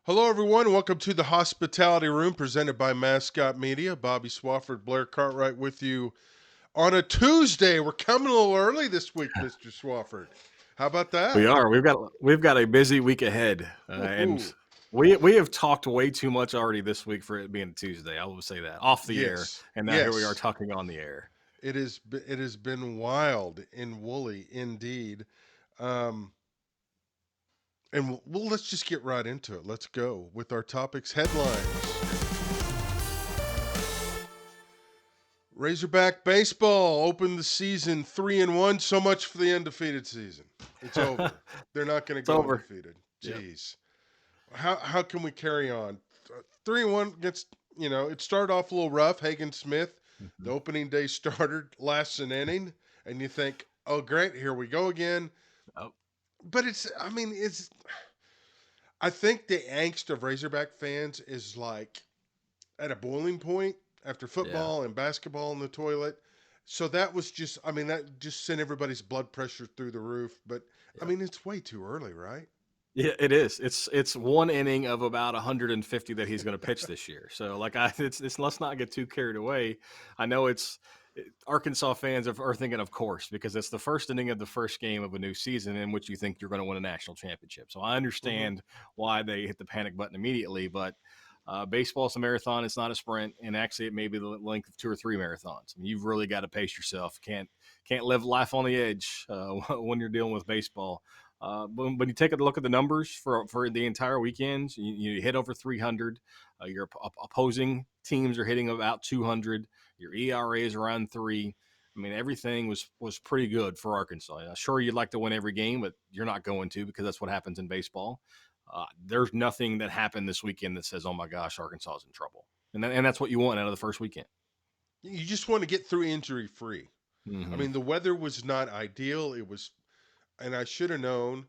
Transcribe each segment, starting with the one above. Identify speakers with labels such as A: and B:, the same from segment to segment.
A: Hello, everyone. Welcome to the Hospitality Room presented by Mascot Media. Bobby Swofford, Blair Cartwright with you on a Tuesday. We're coming a little early this week, Mr. Swofford. How about
B: We
A: that?
B: are. We've got a busy week ahead, and
A: Woohoo.
B: we have talked way too much already this week for it being Tuesday. I will say that off the air,
A: Yes,
B: and now here we are
A: yes.
B: talking on the air.
A: It has been wild and woolly indeed. Um, and let's just get right into it. Let's go with our topics headlines. Razorback Baseball opened the season 3-1. So much for the undefeated season. It's over. They're not going to
B: It's
A: go
B: over.
A: undefeated.
B: Yep.
A: Jeez. How can we carry on? 3-1 against, it started off a little rough. Hagen Smith, the
B: Mhm.
A: opening day starter, lasts an inning, and you think, oh, great, here we go again.
B: Oh,
A: But I think the angst of Razorback fans is like at a boiling point after
B: yeah.
A: football and basketball in the toilet. So that was just, that just sent everybody's blood pressure through the roof. But
B: Yep.
A: it's way too early, right?
B: Yeah, it is. It's one inning of about 150 that he's going to pitch this year. So it's let's not get too carried away. I know Arkansas fans are thinking, of course, because it's the first inning of the first game of a new season in which you think you're going to win a national championship. So I
A: Mm-hmm.
B: understand why they hit the panic button immediately, but baseball's a marathon; it's not a sprint, and actually, it may be the length of 2 or 3 marathons. I mean, you've really got to pace yourself. Can't live life on the edge when you're dealing with baseball. When you take a look at the numbers for the entire weekend, you hit over 300. Your opposing teams are hitting about 200. Your ERA is around 3. I mean, everything was pretty good for Arkansas. Sure, you'd like to win every game, but you're not going to because that's what happens in baseball. There's nothing that happened this weekend that says, "Oh my gosh, Arkansas is in trouble," and that's what you want out of the first weekend.
A: You just want to get through injury free.
B: Mm-hmm.
A: The weather was not ideal. It was, and I should have known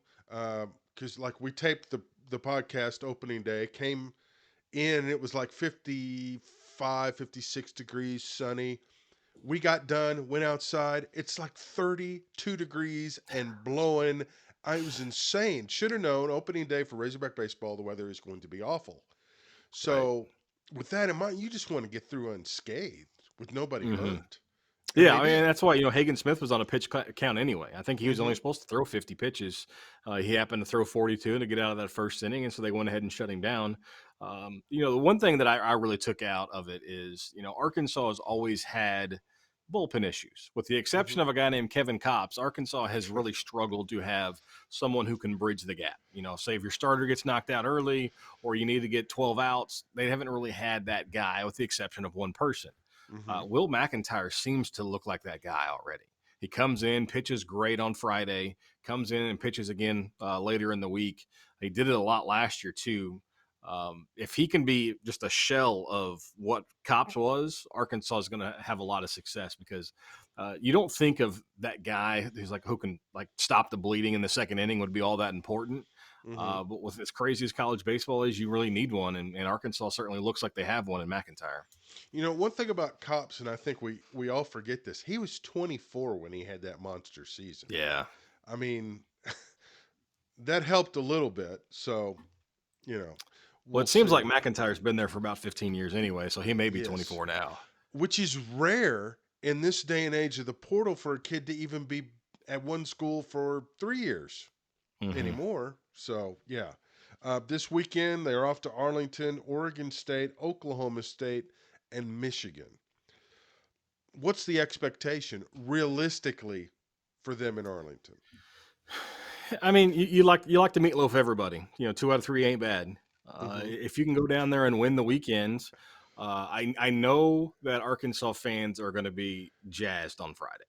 A: because, like, we taped the podcast opening day, came in, and it was like 55, 56 degrees, sunny. We got done, went outside. It's like 32 degrees and blowing. I was insane. Should have known opening day for Razorback Baseball, the weather is going to be awful.
B: Right.
A: So, with that in mind, you just want to get through unscathed with nobody
B: Mm-hmm.
A: hurt. And
B: Yeah,
A: they
B: I mean
A: did.
B: that's why Hagen Smith was on a pitch count anyway. I think he was only
A: Mm-hmm.
B: supposed to throw 50 pitches. He happened to throw 42 to get out of that first inning, and so they went ahead and shut him down. The one thing that I really took out of it is Arkansas has always had bullpen issues, with the exception
A: Mm-hmm.
B: of a guy named Kevin Kopps. Arkansas has really struggled to have someone who can bridge the gap. Say if your starter gets knocked out early or you need to get 12 outs, they haven't really had that guy, with the exception of one person.
A: Mm-hmm.
B: Will McIntyre seems to look like that guy already. He comes in, pitches great on Friday, comes in and pitches again later in the week. He did it a lot last year, too. If he can be just a shell of what Cops was, Arkansas is going to have a lot of success because you don't think of that guy who's like who can like stop the bleeding in the second inning would be all that important.
A: Mm-hmm.
B: But with as crazy as college baseball is, you really need one, and Arkansas certainly looks like they have one in McIntyre.
A: One thing about Cops, and I think we all forget this, he was 24 when he had that monster season.
B: Yeah.
A: I mean, that helped a little bit. So, you know,
B: Well,
A: we'll
B: it seems like
A: see.
B: McIntyre's been there for about 15 years anyway, so he may be
A: Yes.
B: 24 now.
A: Which is rare in this day and age of the portal for a kid to even be at one school for 3 years
B: Hmm.
A: anymore. So, yeah. This weekend, they're off to Arlington, Oregon State, Oklahoma State, and Michigan. What's the expectation realistically for them in Arlington?
B: I mean, you like to meatloaf everybody. 2 out of 3 ain't bad.
A: Mm-hmm.
B: If you can go down there and win the weekends, I know that Arkansas fans are going to be jazzed on Friday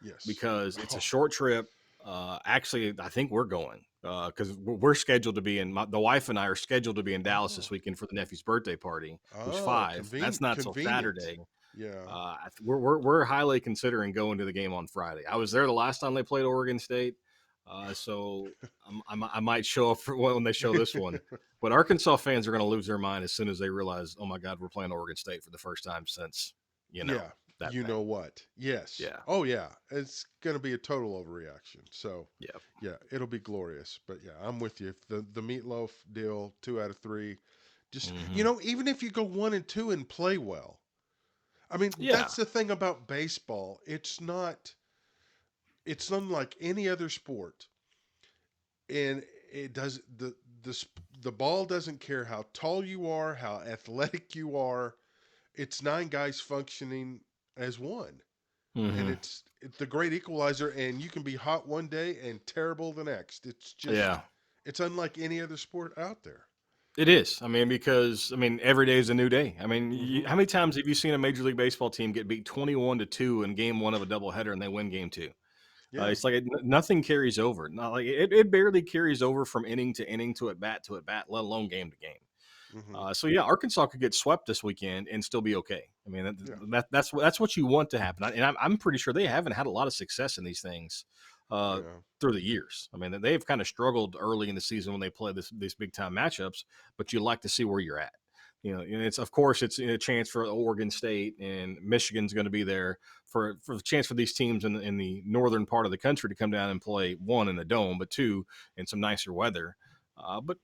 A: Yes.
B: because it's a
A: Oh,
B: short trip. Actually, I think we're going because we're scheduled to be the wife and I are scheduled to be in Dallas this
A: oh,
B: weekend for the nephew's birthday party, who's
A: oh,
B: 5. That's not till
A: convenient.
B: Saturday.
A: Yeah.
B: We're highly considering going to the game on Friday. I was there the last time they played Oregon State, so I might show up for when they show this one. But Arkansas fans are going to lose their mind as soon as they realize, oh my God, we're playing Oregon State for the first time since.
A: Yeah.
B: that
A: you know
B: thing.
A: what? Yes.
B: Yeah.
A: Oh yeah. It's gonna be a total overreaction. So
B: Yeah.
A: yeah, it'll be glorious. But yeah, I'm with you. If the meatloaf deal, 2 out of 3. Just
B: Hmm.
A: even if you go 1 and 2 and play well. I mean,
B: Yeah.
A: that's the thing about baseball. It's unlike any other sport. And it does the ball doesn't care how tall you are, how athletic you are. It's 9 guys functioning as one. And
B: Hmm.
A: it's the great equalizer, and you can be hot one day and terrible the next.
B: Yeah.
A: It's unlike any other sport out there.
B: It is. I mean, because every day is a new day. I mean,
A: Hmm.
B: how many times have you seen a Major League Baseball team get beat 21-2 in game one of a doubleheader and they win game two?
A: Yeah.
B: It's like nothing carries over. Not like it barely carries over from inning to inning to at bat, let alone game to game.
A: Hmm.
B: So yeah, Arkansas could get swept this weekend and still be okay. I mean,
A: Yeah.
B: that's what you want to happen, and I'm pretty sure they haven't had a lot of success in these things uh,
A: Yeah.
B: through the years. I mean, they've kind of struggled early in the season when they play these big time matchups, but you like to see where you're at. And it's of course it's a chance for Oregon State and Michigan's going to be there for the chance for these teams in the northern part of the country to come down and play, one in the dome, but two in some nicer weather. But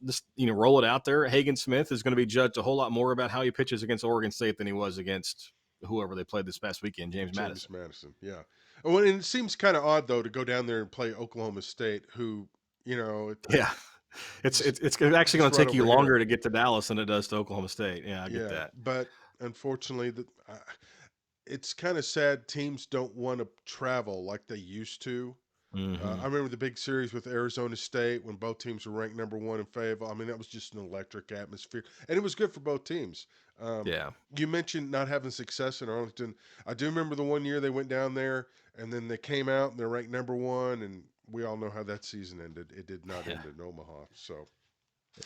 B: just roll it out there. Hagen Smith is going to be judged a whole lot more about how he pitches against Oregon State than he was against whoever they played this past weekend, James
A: James
B: Madison.
A: Madison. Yeah. Oh, and it seems kind of odd though to go down there and play Oklahoma State, who
B: Yeah, it's
A: just
B: it's it's actually
A: just
B: going to
A: right
B: take you
A: over here.
B: longer to get to Dallas than it does to Oklahoma State. Yeah, I get
A: Yeah,
B: that.
A: but unfortunately, it's kind of sad teams don't want to travel like they used to. I
B: Hmm.
A: remember the big series with Arizona State when both teams were ranked number 1 in Fayetteville. I mean, that was just an electric atmosphere, and it was good for both teams. Um,
B: Yeah,
A: you mentioned not having success in Arlington. I do remember the one year they went down there, and then they came out and they're ranked number 1, and we all know how that season ended. It did not
B: yeah,
A: end in Omaha, so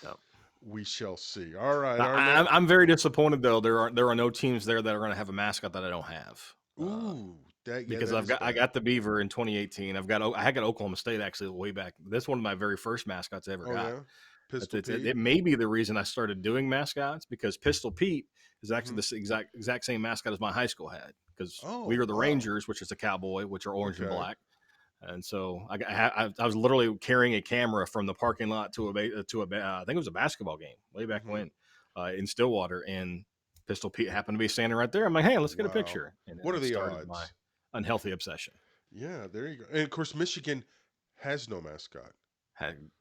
B: yeah.
A: we shall see. All right,
B: I,
A: our next.
B: I'm very disappointed though. There are no teams there that are going to have a mascot that I don't have.
A: Ooh,
B: Because
A: that
B: I've
A: is
B: got I
A: bad.
B: got the Beaver in 2018. I got Oklahoma State actually way back. That's one of my very first mascots I ever
A: Oh
B: got.
A: yeah, Pistol
B: It
A: Pete.
B: may be the reason I started doing mascots because Pistol Pete is actually
A: Hmm.
B: the exact same mascot as my high school had because we
A: Oh
B: were the
A: wow.
B: Rangers, which is a cowboy, which are orange and
A: Okay.
B: black. And so I was literally carrying a camera from the parking lot I think it was a basketball game way back
A: Hmm.
B: when in Stillwater, and Pistol Pete happened to be standing right there. I'm like, hey, let's get a
A: Wow.
B: picture, and
A: What are
B: it
A: the
B: started my
A: odds?
B: unhealthy obsession.
A: Yeah, there you go. And of course, Michigan has no mascot,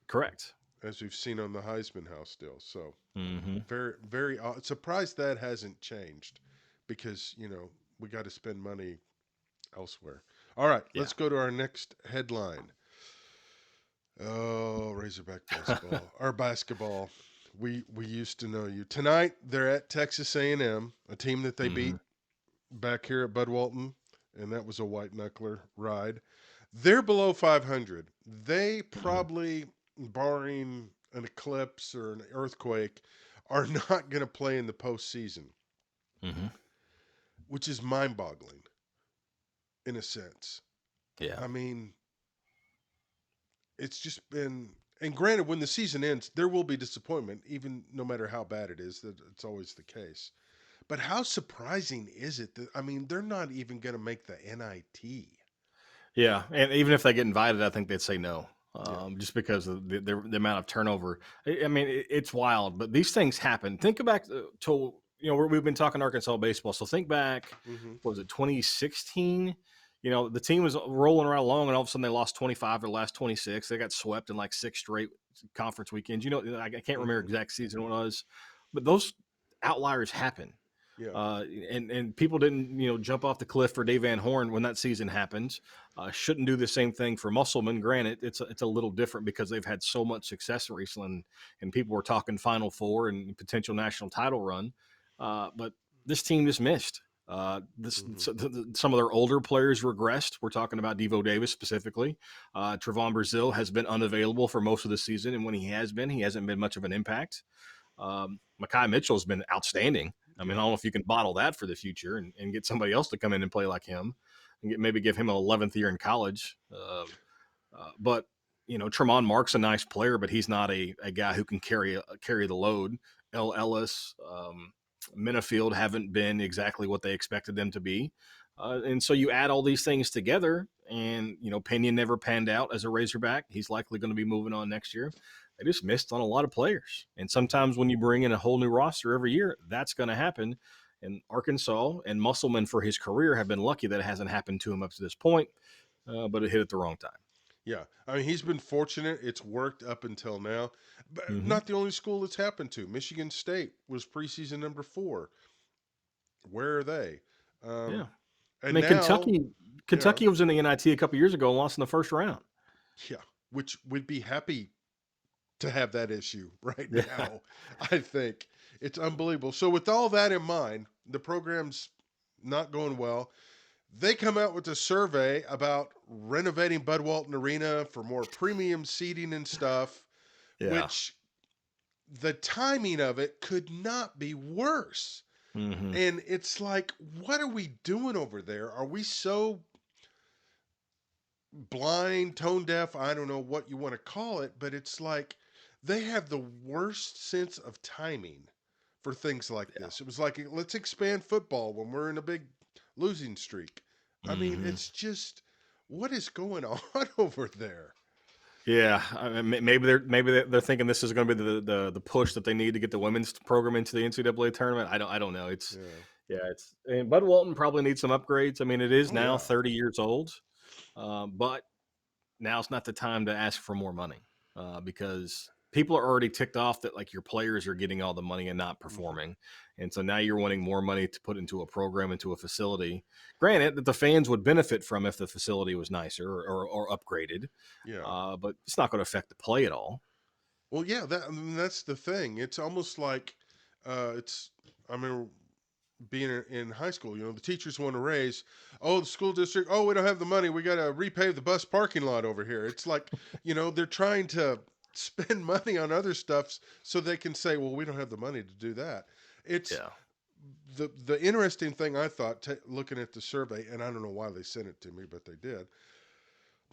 B: Correct.
A: as we've seen on the Heisman House still. So
B: Hmm.
A: very, very odd. Surprised that hasn't changed, because we got to spend money elsewhere. All right,
B: Yeah.
A: let's go to our next headline. Oh, Razorback baseball or basketball. We used to know you. Tonight they're at Texas A&M, a team that they
B: Hmm.
A: beat back here at Bud Walton, and that was a white knuckler ride. They're below 500. They
B: Hmm.
A: probably, barring an eclipse or an earthquake, are not going to play in the postseason,
B: Hmm.
A: which is mind boggling in a sense.
B: Yeah.
A: I mean, it's just been. And granted, when the season ends, there will be disappointment, even no matter how bad it is. That it's always the case. But how surprising is it that, I mean, they're not even going to make the NIT?
B: Yeah. And even if they get invited, I think they'd say no.
A: Yeah.
B: Just because of the amount of turnover. I mean, it's wild, but these things happen. Think back to, we've been talking Arkansas baseball. So think back,
A: Hmm.
B: what was it, 2016? The team was rolling right along, and all of a sudden they lost 25 of the last 26. They got swept in like 6 straight conference weekends. I can't remember
A: Hmm.
B: exact season it was, but those outliers happen.
A: Yeah.
B: And people didn't jump off the cliff for Dave Van Horn when that season happened. Shouldn't do the same thing for Musselman. Granted, it's a little different because they've had so much success recently, and people were talking Final Four and potential national title run. But this team just missed.
A: Hmm.
B: Some of their older players regressed. We're talking about Devo Davis specifically. Trevon Brazil has been unavailable for most of the season, and when he hasn't been much of an impact. Makai Mitchell's been outstanding. I mean, I
A: Yeah.
B: don't know if you can bottle that for the future and get somebody else to come in and play like him and maybe give him an 11th year in college. But Tremont Mark's a nice player, but he's not a guy who can carry the load. L. Ellis, Minifield haven't been exactly what they expected them to be. And so you add all these things together, and Pena never panned out as a Razorback. He's likely going to be moving on next year. They just missed on a lot of players, and
A: Mhm.
B: sometimes when you bring in a whole new roster every year, that's going to happen. And Arkansas and Musselman for his career have been lucky that it hasn't happened to him up to this point, but it hit at the wrong time.
A: Yeah, I mean he's been fortunate. It's worked up until now, but
B: Mm-hmm.
A: not the only school it's happened to. Michigan State was preseason number 4. Where are they?
B: Yeah,
A: Um,
B: I
A: and
B: mean
A: now, yeah,
B: Kentucky was in the NIT a couple years ago and lost in the first round.
A: yeah, which would be happy to have that issue right
B: Yeah,
A: now. I think it's unbelievable. So with all that in mind, the program's not going well. They come out with a survey about renovating Bud Walton Arena for more premium seating and stuff,
B: yeah.
A: which the timing of it could not be worse.
B: Mm-hmm.
A: And it's like, what are we doing over there? Are we so blind, tone deaf? I don't know what you want to call it, but it's like they have the worst sense of timing for things like
B: Yeah.
A: this. It was like, let's expand football when we're in a big losing streak. I mean,
B: Mm-hmm.
A: it's just, what is going on over there?
B: Yeah, I mean, maybe they're thinking this is going to be the push that they need to get the women's program into the NCAA tournament. I don't know. It's
A: Yeah.
B: yeah, it's and Bud Walton probably needs some upgrades. I mean, it is
A: Oh,
B: now
A: yeah.
B: 30 years old, but now's not the time to ask for more money because people are already ticked off that like your players are getting all the money and not
A: Hmm.
B: performing, and so now you're wanting more money to put into a program, into a facility. Granted, that the fans would benefit from if the facility was nicer or upgraded,
A: Yeah.
B: but it's not going to affect the play at all.
A: Well, yeah, I mean, that's the thing. It's almost like, it's, I mean, being in high school, the teachers want to raise, oh, the school district, oh, we don't have the money. We got to repave the bus parking lot over here. It's like, they're trying to spend money on other stuff so they can say, well, we don't have the money to do that. It's
B: Yeah.
A: the interesting thing I thought, looking at the survey, and I don't know why they sent it to me, but they did.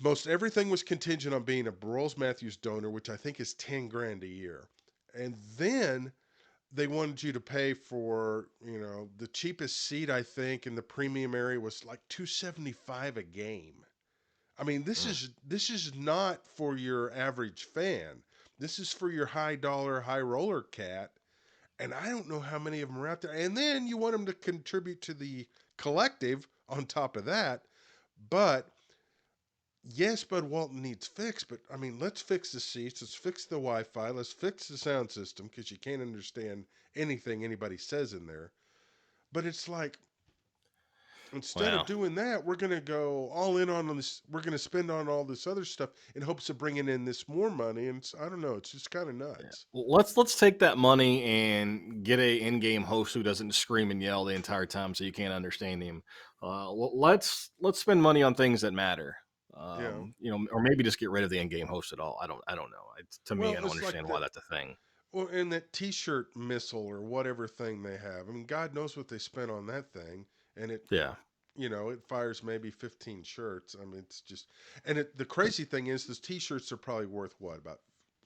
A: Most everything was contingent on being a Burroughs Matthews donor, which I think is 10 grand a year. And then they wanted you to pay for, the cheapest seat I think in the premium area was like 275 a game. I mean,
B: Mm.
A: this is not for your average fan. This is for your high dollar, high roller cat, and I don't know how many of them are out there. And then you want them to contribute to the collective on top of that. But yes, Bud Walton needs fixed, but I mean, let's fix the seats, let's fix the Wi Fi, let's fix the sound system because you can't understand anything anybody says in there. But it's like, instead of
B: Well,
A: doing that, we're going to go all in on this. We're going to spend on all this other stuff in hopes of bringing in this more money. And I don't know, it's just kind of
B: yeah.
A: nuts.
B: Let's take that money and get a in-game host who doesn't scream and yell the entire time so you can't understand him. Let's spend money on things that matter.
A: Yeah.
B: Or maybe just get rid of the in-game host at all. I don't know. To me,
A: Well,
B: I don't
A: it's like
B: understand why
A: that.
B: that's a thing.
A: Well, and that T-shirt missile or whatever thing they have. I mean, God knows what they spent on that thing, and
B: Yeah,
A: it fires maybe 15 shirts. I mean, it's just, and the crazy thing is, those T-shirts are probably worth what, about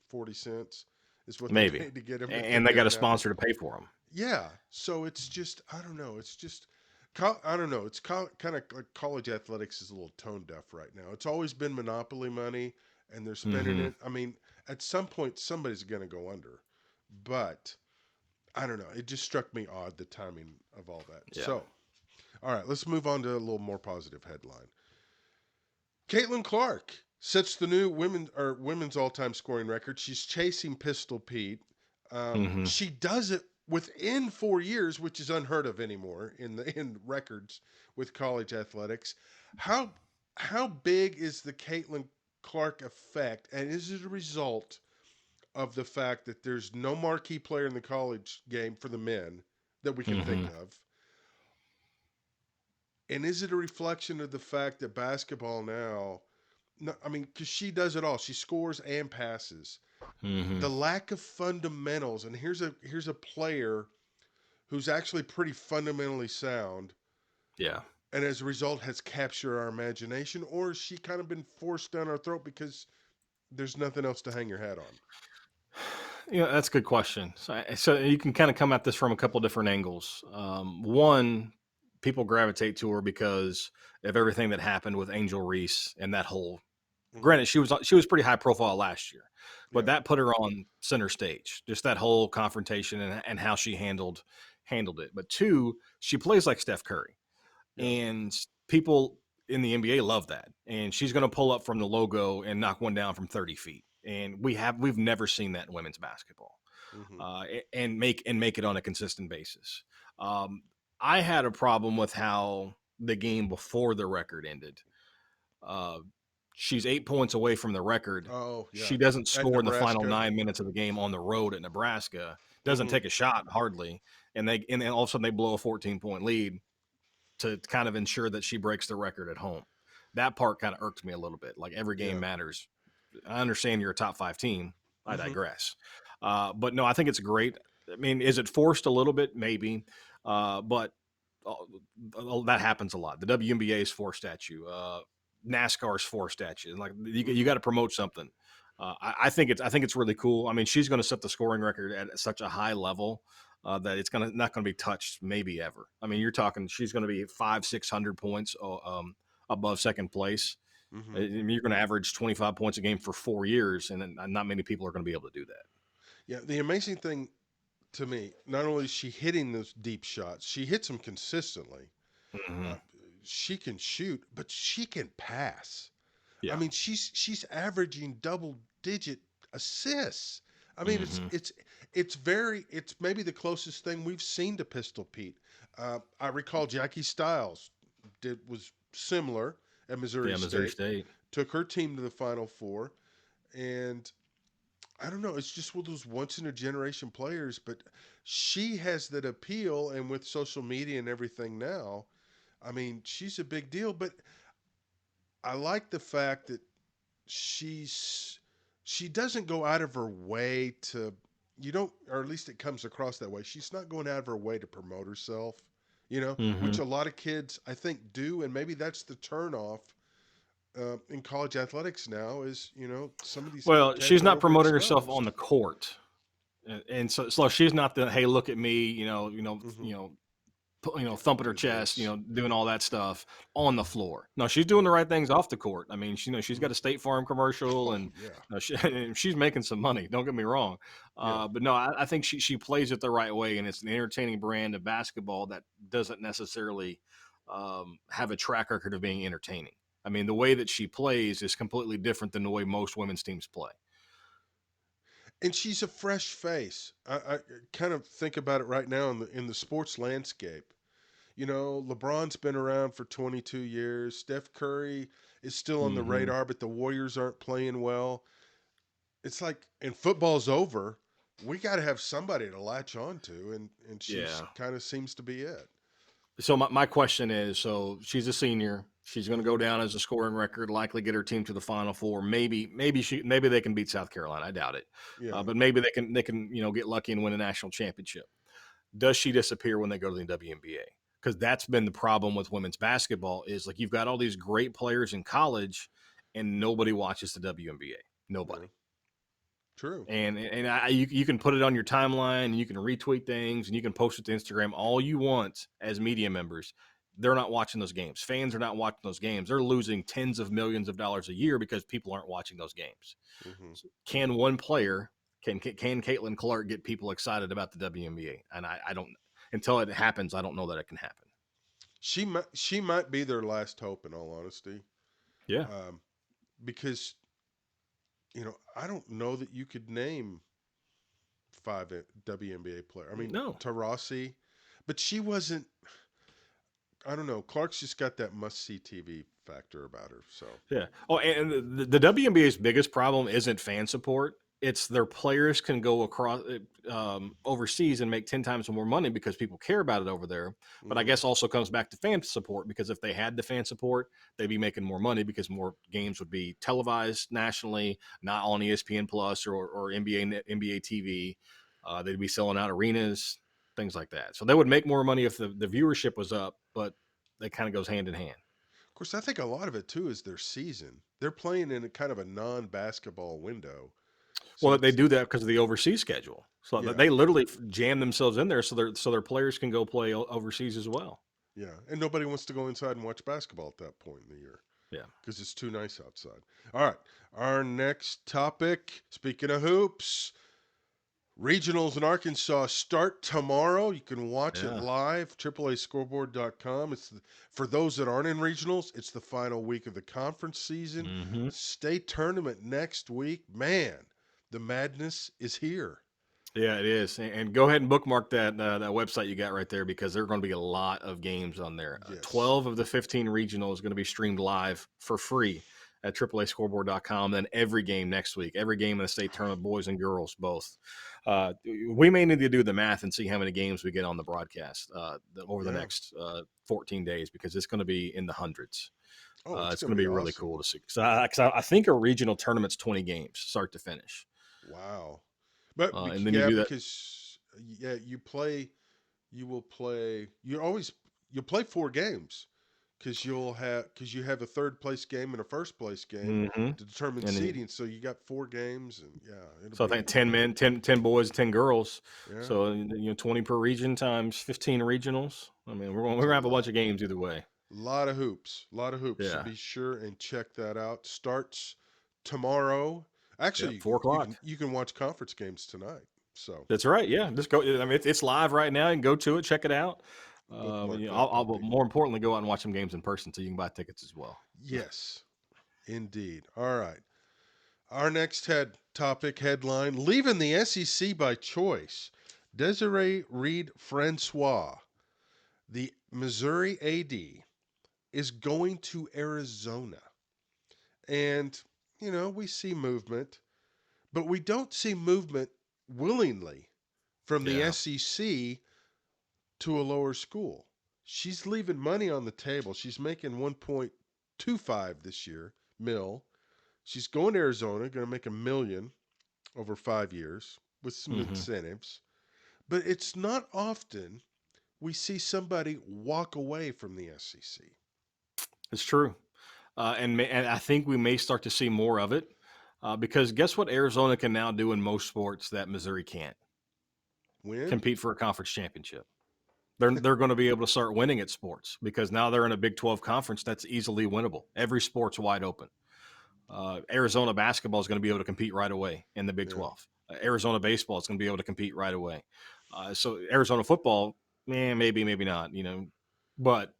A: 40 cents is what they
B: maybe.
A: paid to get them if they're
B: And they got a
A: giving out.
B: sponsor to pay for them.
A: Yeah, so it's just, I don't know. It's just, I don't know. It's kind of like college athletics is a little tone deaf right now. It's always been monopoly money, and they're spending
B: Mm-hmm.
A: it. I mean, at some point, somebody's going to go under, but I don't know. It just struck me odd the timing of all that.
B: Yeah.
A: So, all right, let's move on to a little more positive headline. Catlin Clark sets the new women's all time scoring record. She's chasing Pistol Pete.
B: Mm-hmm.
A: She does it within 4 years, which is unheard of anymore in records with college athletics. How how big is the Caitlin Clark effect, and is it a result of the fact that there's no marquee player in the college game for the men that we can think
B: Mm-hmm.
A: of? And is it a reflection of the fact that basketball now, no, I mean, because she does it all. She scores and passes.
B: Mm-hmm.
A: The lack of fundamentals, and here's a player who's actually pretty fundamentally sound,
B: Yeah.
A: and as a result has captured our imagination, or has she kind of been forced down our throat because there's nothing else to hang your hat on?
B: That's a good question. So you can kind of come at this from a couple different angles. One, people gravitate to her because of everything that happened with Angel Reese and that whole.
A: Hmm.
B: Granted, she was pretty high profile last year, but
A: Yeah.
B: that put her on center stage. Just that whole confrontation and how she handled it. But two, she plays like Steph Curry,
A: Yeah.
B: and people in the NBA love that. And she's going to pull up from the logo and knock one down from 30 feet. And we've never seen that in women's basketball,
A: Hmm.
B: and make it on a consistent basis. Um, I had a problem with how the game before the record ended. Uh, she's 8 points away from the record.
A: Oh yeah.
B: She doesn't
A: At
B: score in the final
A: Nebraska.
B: 9 minutes of the game on the road at Nebraska. Doesn't
A: Hmm.
B: take a shot hardly, and then all of a sudden they blow a 14-point lead to kind of ensure that she breaks the record at home. That part kind of irked me a little bit. Like every game
A: Yeah.
B: matters. I understand you're a top five team. I
A: Hmm.
B: digress. But no, I think it's great. I mean, is it forced a little bit? Maybe. But that happens a lot. The WNBA is forced at you. NASCAR's forced at you. Like you
A: Hmm.
B: got to promote something. I think it's really cool. I mean, she's going to set the scoring record at such a high level that it's not going to be touched maybe ever. I mean, you're talking she's going to be 500-600 points above second place.
A: Hmm.
B: You're going to average 25 points a game for 4 years, and not many people are going to be able to do that.
A: Yeah. The amazing thing to me, not only is she hitting those deep shots, she hits them consistently.
B: Hmm.
A: Uh, she can shoot, but she can pass. I
B: Yeah.
A: mean, she's averaging double digit assists. I mean,
B: Hmm.
A: it's maybe the closest thing we've seen to Pistol Pete. I recall Jackie Stiles was similar at Missouri
B: Yeah, Missouri
A: State,
B: State.
A: took her team to the Final Four, and I don't know, it's just one of those once in a generation players. But she has that appeal, and with social media and everything now, I mean, she's a big deal. But I like the fact that she's she doesn't go out of her way to you don't or at least it comes across that way. She's not going out of her way to promote herself, which
B: Hmm.
A: a lot of kids I think do, and maybe that's the turnoff in college athletics now is some of these
B: Well,
A: cats
B: she's
A: are
B: not promoting herself
A: overexposed.
B: on the court, and so she's not the hey, look at me,
A: Hmm.
B: thumping her
A: Do
B: chest,
A: this.
B: doing all that stuff on the floor. No, she's doing
A: Yeah.
B: the right things off the court. I mean, she's got
A: Hmm.
B: a State Farm commercial,
A: Oh
B: and
A: yeah.
B: and she's making some money. Don't get me wrong,
A: Yeah.
B: but no, I think she plays it the right way, and it's an entertaining brand of basketball that doesn't necessarily have a track record of being entertaining. I mean, the way that she plays is completely different than the way most women's teams play.
A: And she's a fresh face. I kind of think about it right now in the sports landscape. LeBron's been around for 22 years. Steph Curry is still on the
B: Hmm.
A: radar, but the Warriors aren't playing well. It's like, and football's over. We got to have somebody to latch on to, and she's
B: Yeah.
A: kind of seems to be it.
B: So my question is, so she's a senior. She's going to go down as a scoring record, likely get her team to the Final Four. Maybe they can beat South Carolina. I doubt it,
A: Yeah.
B: but maybe they can get lucky and win a national championship. Does she disappear when they go to the WNBA? Because that's been the problem with women's basketball is like you've got all these great players in college, and nobody watches the WNBA. Nobody.
A: Yeah. True.
B: You can put it on your timeline and you can retweet things and you can post it to Instagram all you want as media members. They're not watching those games. Fans are not watching those games. They're losing tens of millions of dollars a year because people aren't watching those games.
A: Hmm.
B: So can one player, can Caitlin Clark get people excited about the WNBA? And I don't, until it happens, I don't know that it can happen.
A: She might be their last hope, in all honesty,
B: Yeah.
A: um, because I don't know that you could name five WNBA player. I mean,
B: No.
A: Tarasi, but she wasn't. I don't know. Clark's just got that must see TV factor about her. So,
B: Yeah. Oh, and the WNBA's biggest problem isn't fan support. It's their players can go across overseas and make 10 times more money because people care about it over there. But I
A: hmm
B: guess also comes back to fan support because if they had the fan support, they'd be making more money because more games would be televised nationally, not on ESPN Plus or NBA TV. They'd be selling out arenas, things like that. So they would make more money if the viewership was up, but that kind of goes hand in hand.
A: of course, I think a lot of it too is their season. They're playing in a kind of a non-basketball window. So
B: Well, they
A: it's
B: do that because of the overseas schedule. So
A: yeah,
B: they literally jam themselves in there so their players can go play overseas as well.
A: yeah, and nobody wants to go inside and watch basketball at that point in the year
B: Yeah.
A: because it's too nice outside. All right, our next topic. Speaking of hoops, regionals in Arkansas start tomorrow. You can watch it
B: Yeah.
A: live, AAAscoreboard.com. For those that aren't in regionals, it's the final week of the conference season.
B: Hmm.
A: State tournament next week. Man, the madness is here.
B: Yeah, it is. And go ahead and bookmark that website you got right there because there are going to be a lot of games on there.
A: Yes.
B: 12 of the 15 regionals is going to be streamed live for free at AAAscoreboard.com. Then every game next week, every game in the state tournament, boys and girls both. We may need to do the math and see how many games we get on the broadcast over the
A: Yeah.
B: next 14 days because it's going to be in the hundreds.
A: Oh, it's
B: It's
A: going
B: going
A: to
B: to
A: be
B: be really
A: awesome.
B: cool to see. 'Cause I think a regional tournament's 20 games, start to finish.
A: Wow. But
B: And then you
A: yeah,
B: do that.
A: because yeah, you will play, you'll play 4 games because you have a third place game and a first place game
B: Hmm.
A: to determine
B: And then
A: seeding. So you got 4 games, and yeah, it'll
B: So I
A: be
B: think 10 men, 10 boys, 10 girls.
A: yeah,
B: So 20 per region times 15 regionals. I mean, we're
A: it's a
B: gonna have a bunch
A: lot.
B: of games either way.
A: Lot of hoops. So
B: Yeah.
A: be sure and check that out. Starts tomorrow.
B: Yep.
A: Actually,
B: 4 o'clock.
A: you can watch conference games tonight. So
B: That's right. Yeah. Just go. I mean, it's live right now. You can go to it, check it out.
A: bookmark that
B: I'll
A: puppy.
B: more importantly go out and watch some games in person so you can buy tickets as well.
A: Yes, indeed. All right. Our next headline: leaving the SEC by choice. Desiree Reed Francois, the Missouri AD, is going to Arizona. And, we see movement, but we don't see movement willingly from the
B: Yeah.
A: SEC to a lower school. She's leaving money on the table. She's making 1.25 this year, mil. She's going to Arizona, going to make $1 million over 5 years with some
B: Hmm.
A: incentives. But it's not often we see somebody walk away from the SEC.
B: It's true. And I think we may start to see more of it because guess what Arizona can now do in most sports that Missouri can't?
A: Win?
B: Compete for a conference championship. They're going to be able to start winning at sports because now they're in a Big 12 conference that's easily winnable. Every sport's wide open. Arizona basketball is going to be able to compete right away in the Big
A: Yeah.
B: 12. Arizona baseball is going to be able to compete right away. So Arizona football, maybe, maybe not, but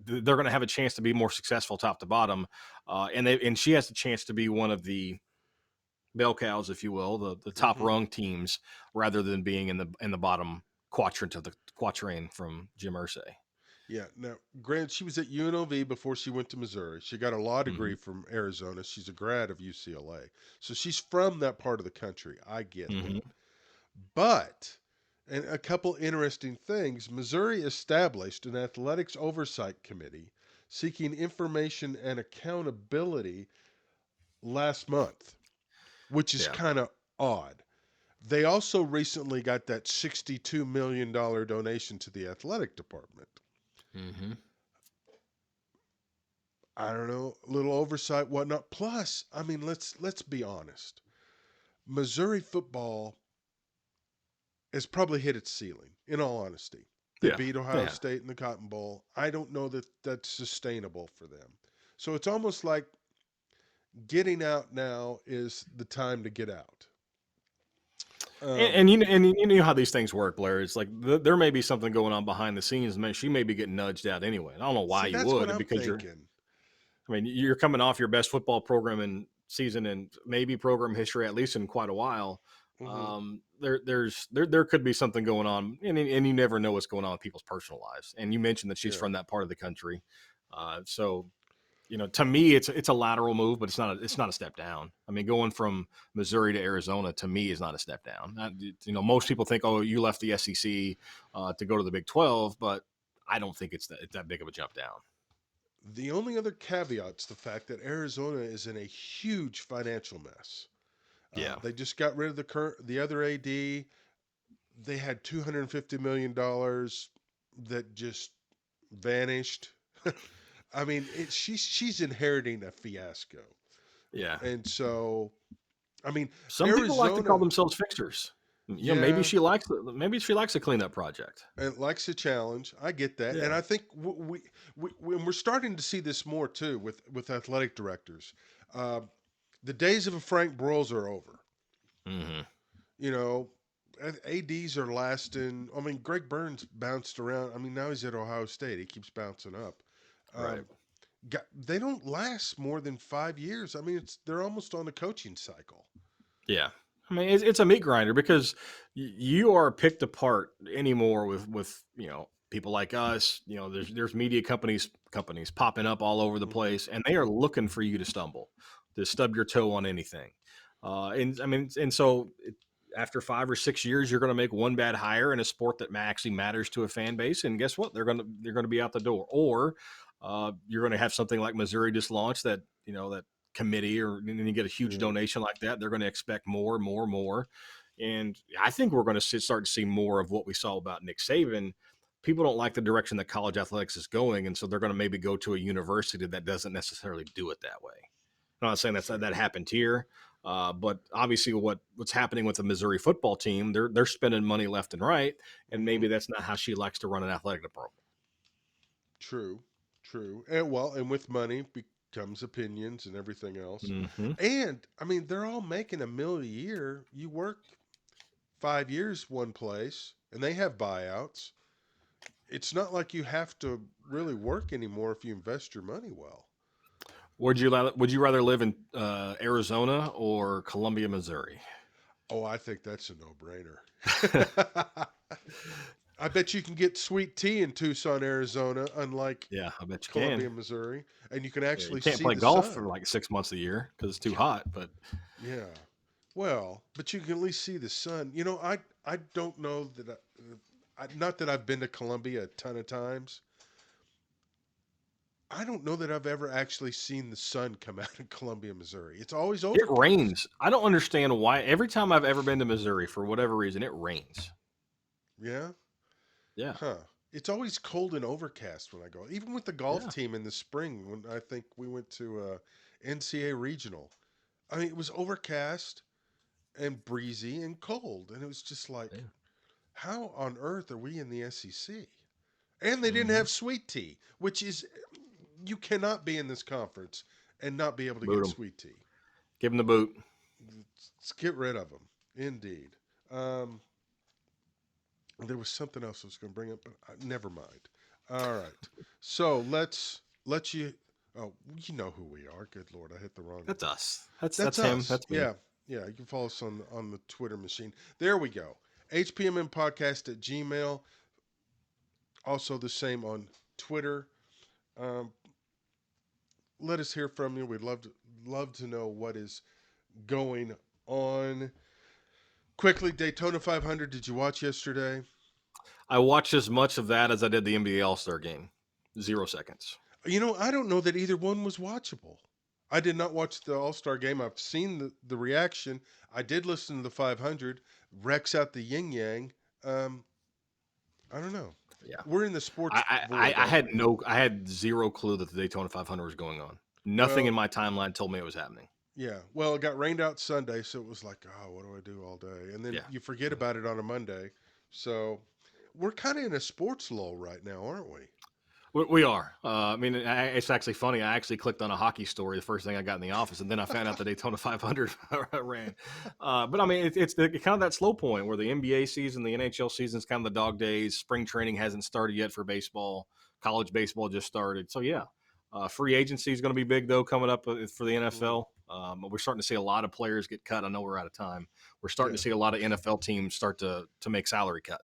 B: they're going to have a chance to be more successful top to bottom. And she has the chance to be one of the bell cows, if you will, the top
A: Mm-hmm.
B: rung teams rather than being in the bottom quadrant of the quatrain from Jim Irsay.
A: Yeah. Now, granted, she was at UNLV before she went to Missouri. She got a law degree
B: Hmm.
A: from Arizona. She's a grad of UCLA. So she's from that part of the country. I get
B: Hmm.
A: that. But, and a couple interesting things, Missouri established an athletics oversight committee seeking information and accountability last month, which is
B: Yeah.
A: kind of odd. They also recently got that $62 million donation to the athletic department.
B: Hmm.
A: I don't know, a little oversight, whatnot. Plus, I mean, let's be honest. Missouri football has probably hit its ceiling. In all honesty, they
B: Yeah.
A: beat Ohio
B: Yeah.
A: State in the Cotton Bowl. I don't know that that's sustainable for them. So it's almost like getting out now is the time to get out. Um,
B: And you know how these things work, Blair. It's like there may be something going on behind the scenes. Man, she may be getting nudged out anyway. I don't know why
A: See,
B: you
A: that's what
B: would
A: I'm
B: because
A: thinking.
B: you're coming off your best football program in season and maybe program history at least in quite a while.
A: Hmm.
B: There could be something going on, and you never know what's going on with people's personal lives. And you mentioned that she's
A: Yeah.
B: from that part of the country, so to me, it's a lateral move, but it's not a step down. I mean, going from Missouri to Arizona to me is not a step down. Most people think, oh, you left the SEC to go to the Big 12, but I don't think it's that big of a jump down.
A: The only other caveat's the fact that Arizona is in a huge financial mess.
B: Yeah,
A: They just got rid of the other AD. They had $250 million that just vanished. I mean, she's inheriting a fiasco,
B: yeah,
A: and so I mean,
B: Some people like to call
A: Arizona,
B: themselves fixers.
A: yeah,
B: Maybe she likes a cleanup project.
A: and likes a challenge. I get that, and
B: Yeah.
A: I think we're starting to see this more too with athletic directors. Uh, the days of a Frank Broyles are over.
B: Hmm.
A: You know, ads are lasting. I mean, Greg Burns bounced around. I mean, now he's at Ohio State. He keeps bouncing up.
B: Right.
A: Um, they don't last more than 5 years. I mean, they're almost on a coaching cycle.
B: Yeah. I mean, it's a meat grinder because you are picked apart anymore with people like us. There's media companies popping up all over the
A: Hmm.
B: place, and they are looking for you to stumble, to stub your toe on anything. And I mean, and so after 5 or 6 years, you're going to make one bad hire in a sport that actually matters to a fan base, and guess what? They're going to be out the door. Or you're going to have something like Missouri just launched that committee, or and you get a huge
A: Yeah.
B: donation like that, they're going to expect more, more, more. And I think we're going to start to see more of what we saw about Nick Saban. People don't like the direction that college athletics is going, and so they're going to maybe go to a university that doesn't necessarily do it that way. I'm not saying that
A: Sure.
B: happened here, but obviously what's happening with the Missouri football team, they're spending money left and right, and
A: Hmm.
B: maybe that's not how she likes to run an athletic department.
A: True. True. And well, and with money becomes opinions and everything else.
B: Mm-hmm.
A: And I mean, they're all making $1 million a year. You work 5 years one place, and they have buyouts. It's not like you have to really work anymore if you invest your money well.
B: Would you rather live in Arizona or Columbia, Missouri?
A: Oh, I think that's a no-brainer. I bet you can get sweet tea in Tucson, Arizona, unlike
B: Yeah, I bet you can.
A: Columbia, Missouri, and you can
B: Yeah, you
A: actually
B: can't
A: see
B: play
A: the
B: golf for
A: sun.
B: like 6 months a year because it's too
A: Yeah,
B: hot. But
A: yeah. Well, but you can at least see the sun. I don't know that not that I've been to Columbia a ton of times. I don't know that I've ever actually seen the sun come out in Columbia, Missouri. It's always
B: it
A: overcast.
B: rains. I don't understand why. Every time I've ever been to Missouri, for whatever reason, it rains.
A: Yeah.
B: Yeah,
A: Huh. It's always cold and overcast when I go. Even with the golf
B: yeah,
A: team in the spring, when I think we went to NCAA regional, I mean, it was overcast and breezy and cold, and it was just like,
B: yeah.
A: how on earth are we in the SEC? And they didn't
B: Mm-hmm.
A: have sweet tea, which is you cannot be in this conference and not be able to
B: Boot
A: get
B: them.
A: sweet tea.
B: Give them the boot.
A: Let's get rid of them. Indeed. Um, there was something else I was going to bring up, but never mind. All right. So let's let you. Oh, you know who we are. Good Lord, I hit the wrong.
B: That's us. That's
A: That's
B: that's him.
A: us.
B: That's me.
A: Yeah, yeah. You can follow us on the Twitter machine. There we go. HPMN podcast at Gmail. Also the same on Twitter. Um, let us hear from you. We'd love to know what is going on. Quickly, Daytona 500. Did you watch yesterday?
B: I watched as much of that as I did the NBA All Star Game. 0 seconds.
A: I don't know that either one was watchable. I did not watch the All Star game. I've seen the reaction. I did listen to the 500. Rex out the yin yang. Um, I don't know.
B: Yeah.
A: We're in the sports
B: I, I
A: void,
B: I
A: aren't
B: had
A: we?
B: no I had zero clue that the Daytona 500 was going on. Nothing in
A: Well,
B: my timeline told me it was happening.
A: yeah. Well, it got rained out Sunday, so it was like, oh, what do I do all day? And then
B: Yeah.
A: you forget about it on a Monday. So we're kind of in a sports lull right now, aren't we?
B: We are. I mean, it's actually funny. I actually clicked on a hockey story the first thing I got in the office, and then I found out the Daytona 500 ran. But I mean, it's kind of that slow point where the NBA season, the NHL season is kind of the dog days. Spring training hasn't started yet for baseball. College baseball just started. So, yeah, free agency is going to be big, though, coming up for the
A: Mm,
B: NFL. We're starting to see a lot of players get cut. I know we're out of time. We're starting
A: yeah.
B: to see a lot of NFL teams start to make salary cuts.